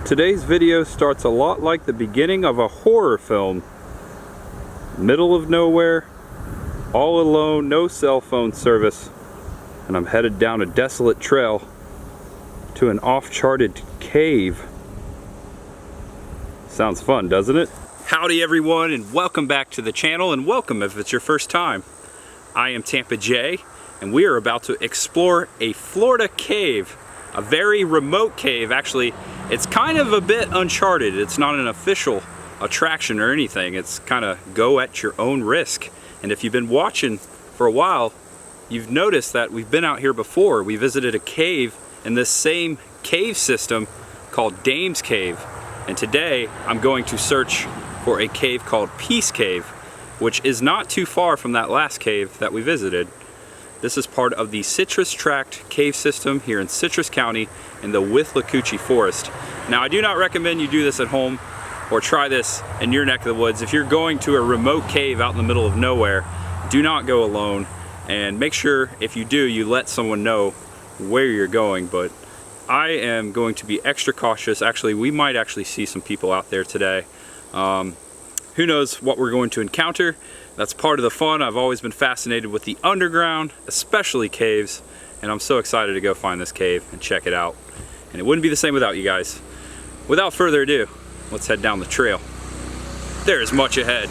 Today's video starts a lot like the beginning of a horror film. Middle of nowhere, all alone, no cell phone service, and I'm headed down a desolate trail to an off-charted cave. Sounds fun, doesn't it? Howdy everyone, and welcome back to the channel, and welcome if it's your first time. I am Tampa J, and we are about to explore a Florida cave. A very remote cave. Actually, it's kind of a bit uncharted. It's not an official attraction or anything. It's kind of go at your own risk. And if you've been watching for a while, you've noticed that we've been out here before. We visited a cave in this same cave system called Dame's Cave. And today I'm going to search for a cave called Peace Cave, which is not too far from that last cave that we visited. This is part of the Citrus Tract cave system here in Citrus County in the Lithacoochee Forest. Now, I do not recommend you do this at home or try this in your neck of the woods. If you're going to a remote cave out in the middle of nowhere, do not go alone, and make sure if you do, you let someone know where you're going. But I am going to be extra cautious. Actually, we might actually see some people out there today. Who knows what we're going to encounter. That's part of the fun. I've always been fascinated with the underground, especially caves, and I'm so excited to go find this cave and check it out. And it wouldn't be the same without you guys. Without further ado, let's head down the trail. There is much ahead.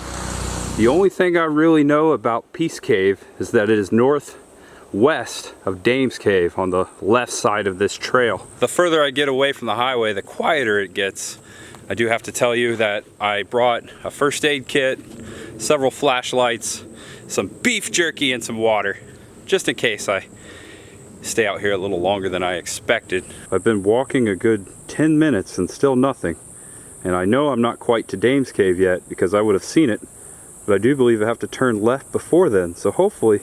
The only thing I really know about Peace Cave is that it is northwest of Dame's Cave on the left side of this trail. The further I get away from the highway, the quieter it gets. I do have to tell you that I brought a first aid kit, several flashlights, some beef jerky, and some water, just in case I stay out here a little longer than I expected. I've been walking a good 10 minutes and still nothing. And I know I'm not quite to Dame's Cave yet because I would have seen it, but I do believe I have to turn left before then. So hopefully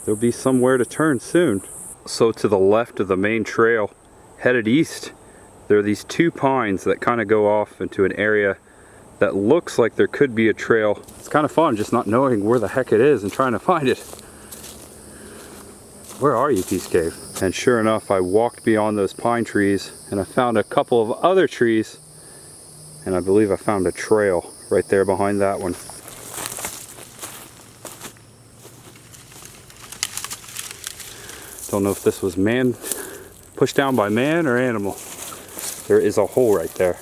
there'll be somewhere to turn soon. So to the left of the main trail, headed east, there are these two pines that kind of go off into an area that looks like there could be a trail. It's kind of fun just not knowing where the heck it is and trying to find it. Where are you, Peace Cave? And sure enough, I walked beyond those pine trees and I found a couple of other trees, and I believe I found a trail right there behind that one. Don't know if this was man pushed down by man or animal. There is a hole right there.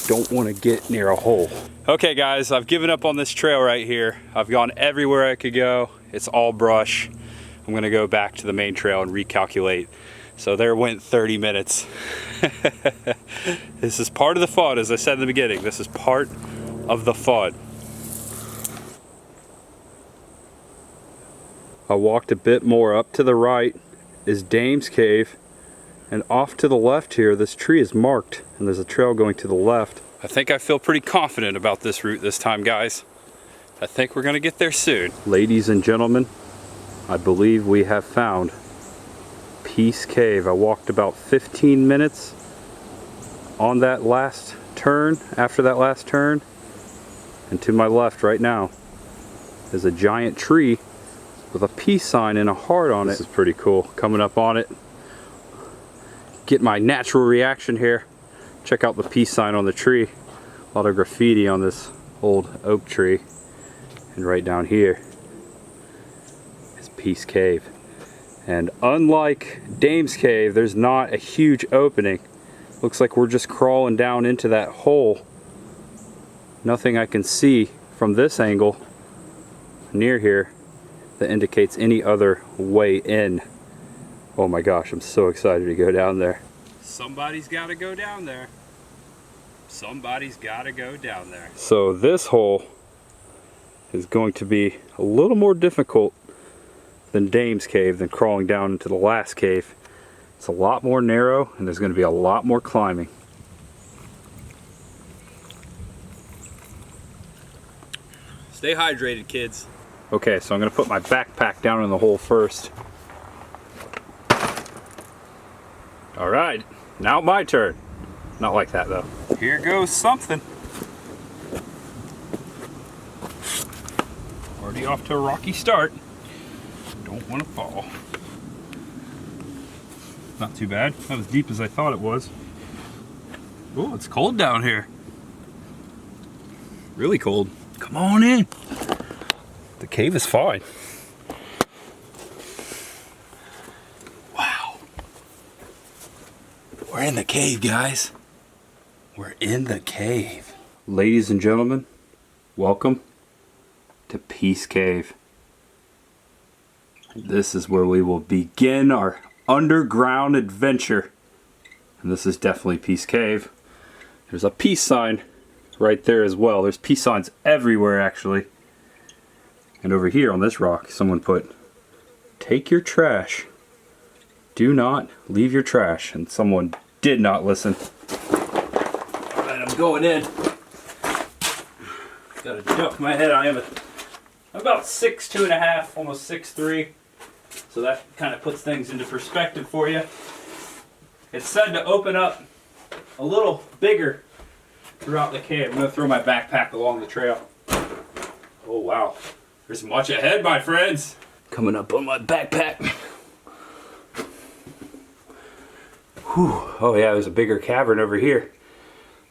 Don't want to get near a hole. Okay guys, I've given up on this trail right here. I've gone everywhere I could go. It's all brush. I'm gonna go back to the main trail and recalculate. So there went 30 minutes. This is part of the fun, as I said in the beginning. This is part of the fun. I walked a bit more. Up to the right is Dame's Cave. And off to the left here, this tree is marked, and there's a trail going to the left. I think I feel pretty confident about this route this time, guys. I think we're gonna get there soon. Ladies and gentlemen, I believe we have found Peace Cave. I walked about 15 minutes on that last turn, after that last turn, and to my left right now is a giant tree with a peace sign and a heart on it. This is pretty cool. Coming up on it, get my natural reaction here. Check out the peace sign on the tree. A lot of graffiti on this old oak tree. And right down here is Peace Cave. And unlike Dame's Cave, there's not a huge opening. Looks like we're just crawling down into that hole. Nothing I can see from this angle near here that indicates any other way in. Oh my gosh, I'm so excited to go down there. Somebody's got to go down there. Somebody's got to go down there. So this hole is going to be a little more difficult than Dame's Cave, than crawling down into the last cave. It's a lot more narrow, and there's going to be a lot more climbing. Stay hydrated, kids. Okay, so I'm going to put my backpack down in the hole first. All right, now my turn. Not like that though. Here goes something. Already off to a rocky start. Don't want to fall. Not too bad. Not as deep as I thought it was. Oh, it's cold down here. Really cold. Come on in. The cave is fine. Wow. We're in the cave, guys. We're in the cave. Ladies and gentlemen, welcome to Peace Cave. This is where we will begin our underground adventure. And this is definitely Peace Cave. There's a peace sign right there as well. There's peace signs everywhere, actually. And over here on this rock, someone put, "Take your trash. Do not leave your trash." And someone did not listen. Alright, I'm going in. Gotta duck my head. I'm about 6'2½", almost 6'3". So that kind of puts things into perspective for you. It's said to open up a little bigger throughout the cave. I'm going to throw my backpack along the trail. Oh wow, there's much ahead, my friends. Coming up on my backpack. Whew. Oh yeah, there's a bigger cavern over here.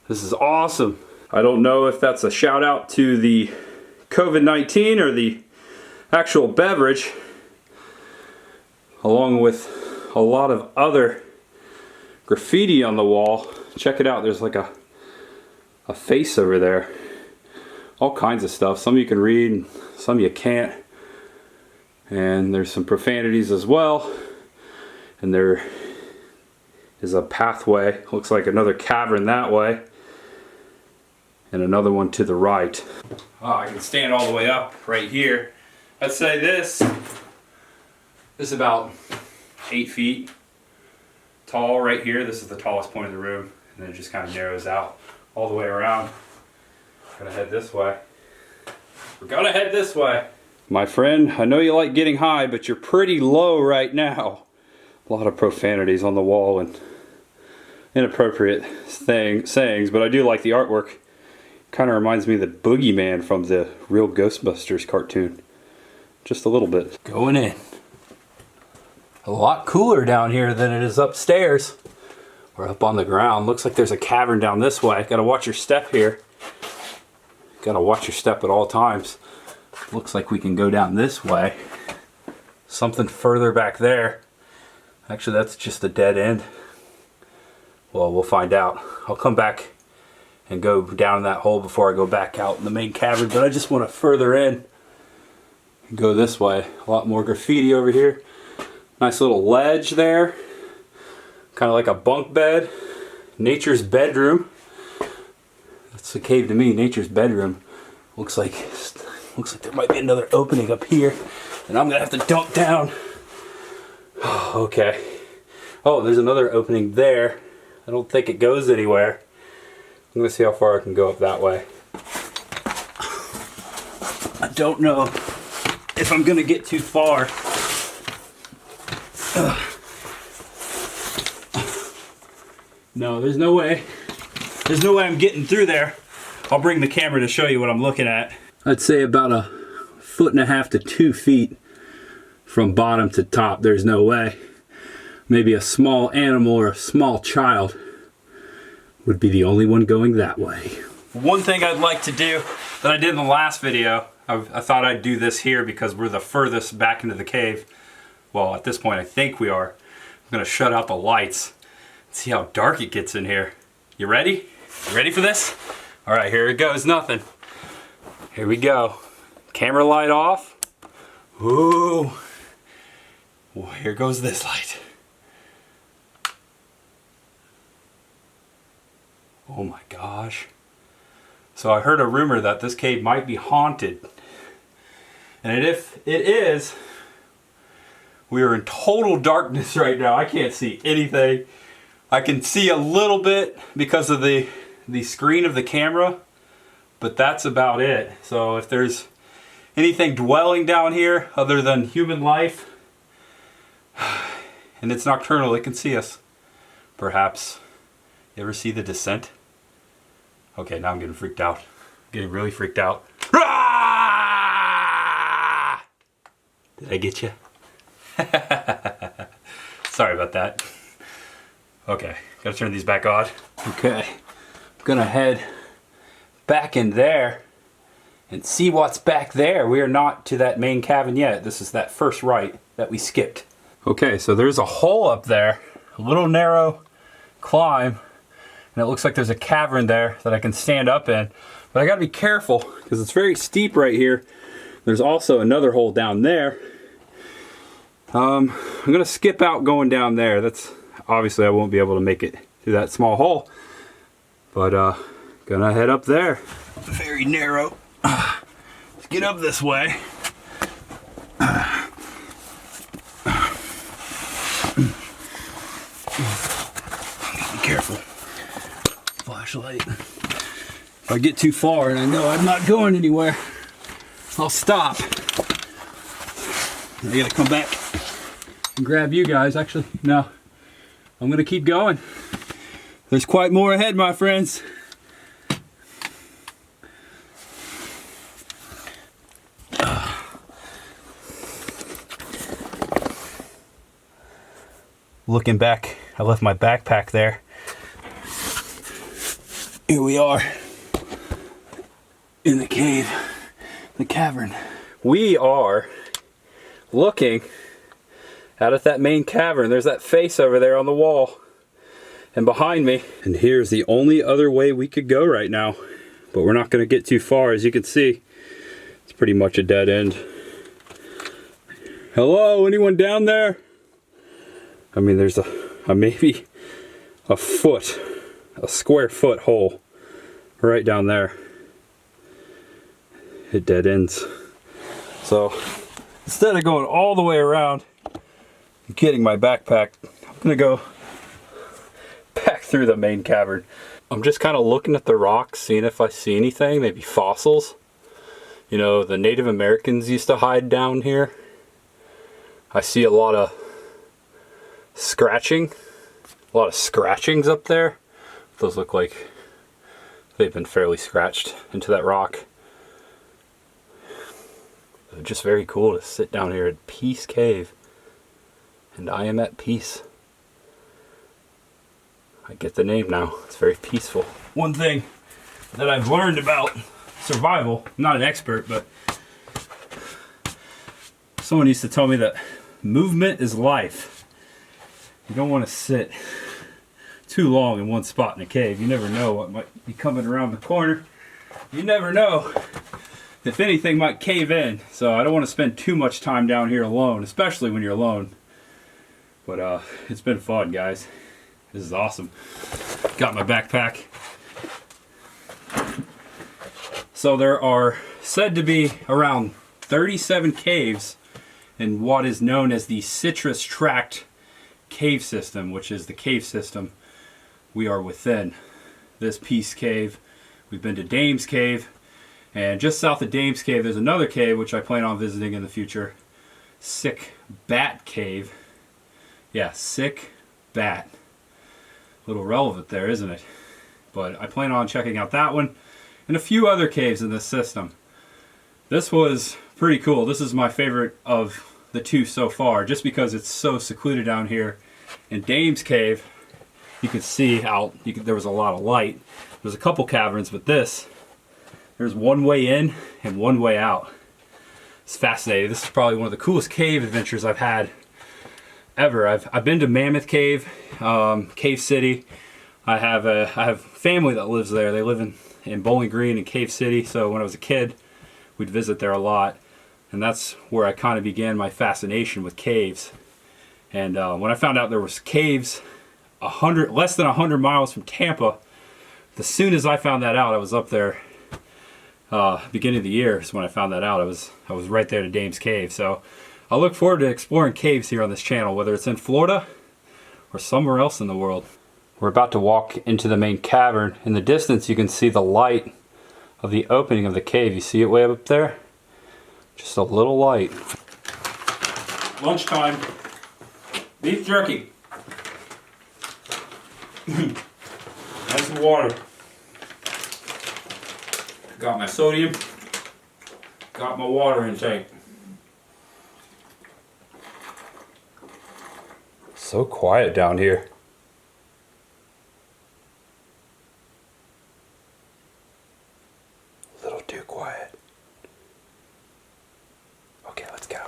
This is awesome. I don't know if that's a shout out to the COVID-19 or the actual beverage, along with a lot of other graffiti on the wall. Check it out, there's like a face over there. All kinds of stuff. Some you can read, some you can't. And there's some profanities as well. And there is a pathway. Looks like another cavern that way. And another one to the right. Oh, I can stand all the way up right here. I'd say this is about 8 feet tall right here. This is the tallest point of the room. And then it just kind of narrows out all the way around. Gonna head this way. We're gonna head this way. My friend, I know you like getting high, but you're pretty low right now. A lot of profanities on the wall and inappropriate sayings, but I do like the artwork. Kind of reminds me of the boogeyman from the real Ghostbusters cartoon. Just a little bit. Going in. A lot cooler down here than it is upstairs. We're up on the ground. Looks like there's a cavern down this way. Gotta watch your step here. Gotta watch your step at all times. Looks like we can go down this way. Something further back there. Actually, that's just a dead end. Well, we'll find out. I'll come back and go down that hole before I go back out in the main cavern, but I just want to further in and go this way. A lot more graffiti over here. Nice little ledge there. Kind of like a bunk bed. Nature's bedroom. That's the cave to me, nature's bedroom. Looks like there might be another opening up here, and I'm gonna have to dump down. Okay. Oh, there's another opening there. I don't think it goes anywhere. I'm gonna see how far I can go up that way. I don't know if I'm gonna get too far. No, there's no way. There's no way I'm getting through there. I'll bring the camera to show you what I'm looking at. I'd say about 1.5 to 2 feet from bottom to top. There's no way. Maybe a small animal or a small child would be the only one going that way. One thing I'd like to do that I did in the last video, I thought I'd do this here because we're the furthest back into the cave. Well, at this point I think we are. I'm gonna shut out the lights. See how dark it gets in here. You ready? You ready for this? All right, here it goes, nothing. Here we go. Camera light off. Ooh. Well, here goes this light. Oh my gosh. So I heard a rumor that this cave might be haunted. And if it is, we are in total darkness right now. I can't see anything. I can see a little bit because of the screen of the camera, but that's about it. So if there's anything dwelling down here other than human life, and it's nocturnal, it can see us. Perhaps. You ever see The Descent? Okay, now I'm getting freaked out. I'm getting really freaked out. Did I get you? Sorry about that. Okay, gotta turn these back on. Okay, gonna head back in there and see what's back there. We are not to that main cavern yet. This is that first right that we skipped. Okay, so there's a hole up there, a little narrow climb, and it looks like there's a cavern there that I can stand up in. But I gotta be careful because it's very steep right here. There's also another hole down there. I'm gonna skip out going down there. That's obviously I won't be able to make it through that small hole, but gonna head up there. Very narrow. Let's get up this way. Be careful. Flashlight. If I get too far and I know I'm not going anywhere, I'll stop. I gotta come back and grab you guys. Actually, no. I'm gonna keep going. There's quite more ahead, my friends. Looking back, I left my backpack there. Here we are in the cave, the cavern. We are looking out at that main cavern. There's that face over there on the wall and behind me. And here's the only other way we could go right now, but we're not gonna get too far. As you can see, it's pretty much a dead end. Hello, anyone down there? I mean, there's a maybe a foot, a square foot hole right down there. It dead ends. So instead of going all the way around and getting my backpack, I'm gonna go back through the main cavern. I'm just kind of looking at the rocks, seeing if I see anything, maybe fossils. You know, the Native Americans used to hide down here. I see a lot of scratching, a lot of scratchings up there. Those look like they've been fairly scratched into that rock. They're just very cool to sit down here at Peace Cave, and I am at peace. I get the name now. It's very peaceful. One thing that I've learned about survival, I'm not an expert, but someone used to tell me that movement is life. You don't want to sit too long in one spot in a cave. You never know what might be coming around the corner. You never know if anything might cave in. So I don't want to spend too much time down here alone, especially when you're alone. But it's been fun, guys. This is awesome. Got my backpack. So there are said to be around 37 caves in what is known as the Citrus Tract cave system, which is the cave system we are within. This Peace Cave. We've been to Dames Cave, and just south of Dames Cave there's another cave which I plan on visiting in the future. Sick Bat Cave. Yeah, Sick Bat. A little relevant there, isn't it? But I plan on checking out that one and a few other caves in this system. This was pretty cool. This is my favorite of the two so far, just because it's so secluded down here. In Dames Cave, you could see out, there was a lot of light. There's a couple caverns, but there's one way in and one way out. It's fascinating. This is probably one of the coolest cave adventures I've had ever. I've been to Mammoth Cave, Cave City. I have family that lives there. They live in Bowling Green and Cave City, so when I was a kid, we'd visit there a lot. And that's where I kind of began my fascination with caves. And when I found out there was caves less than 100 miles from Tampa, as soon as I found that out, I was up there beginning of the year. So when I found that out, I was right there to Dames Cave. So I look forward to exploring caves here on this channel, whether it's in Florida or somewhere else in the world. We're about to walk into the main cavern. In the distance, you can see the light of the opening of the cave. You see it way up there? Just a little light. Lunchtime. Beef jerky. That's the water. Got my sodium. Got my water intake. So quiet down here. quiet. Okay, let's go.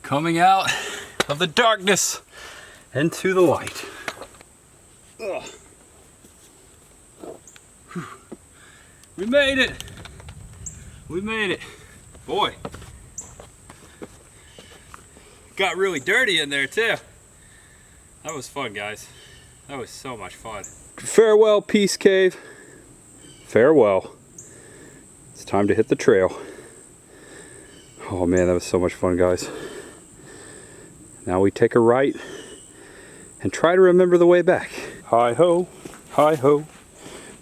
Coming out of the darkness into the light. We made it. We made it. Boy. Got really dirty in there too. That was fun, guys. That was so much fun. Farewell, Peace Cave. Farewell. It's time to hit the trail. Oh man, that was so much fun, guys. Now we take a right and try to remember the way back. Hi ho,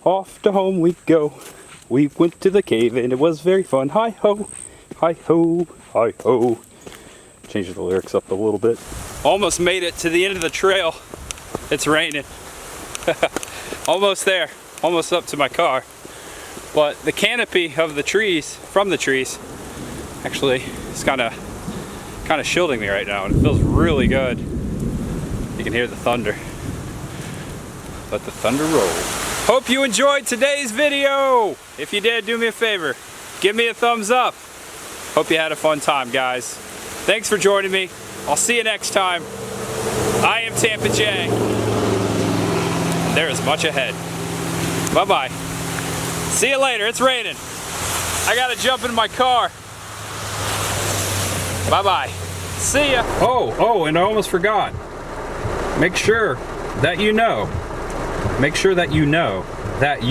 off to home we go. We went to the cave and it was very fun. Hi ho, hi ho, hi ho. Change the lyrics up a little bit. Almost made it to the end of the trail. It's raining. Almost there, almost up to my car. But the canopy of the trees, from the trees, actually is kind of shielding me right now, and it feels really good. You can hear the thunder. Let the thunder roll. Hope you enjoyed today's video. If you did, do me a favor. Give me a thumbs up. Hope you had a fun time, guys. Thanks for joining me. I'll see you next time. I am Tampa J. There is much ahead. Bye-bye. See you later. It's raining. I gotta jump in my car. Bye-bye. See ya. Oh, and I almost forgot. Make sure that you know that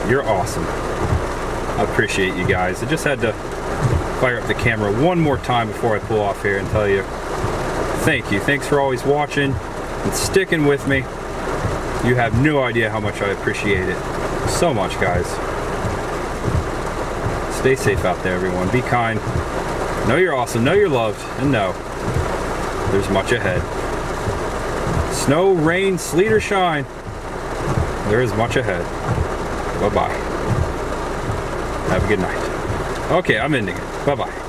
you're awesome. I appreciate you guys. I just had to fire up the camera one more time before I pull off here and tell you thank you. Thanks for always watching and sticking with me. You have no idea how much I appreciate it. So much, guys. Stay safe out there, everyone. Be kind. Know you're awesome. Know you're loved. And know there's much ahead. Snow, rain, sleet, or shine. There is much ahead. Bye-bye. Have a good night. Okay, I'm ending it. Bye-bye.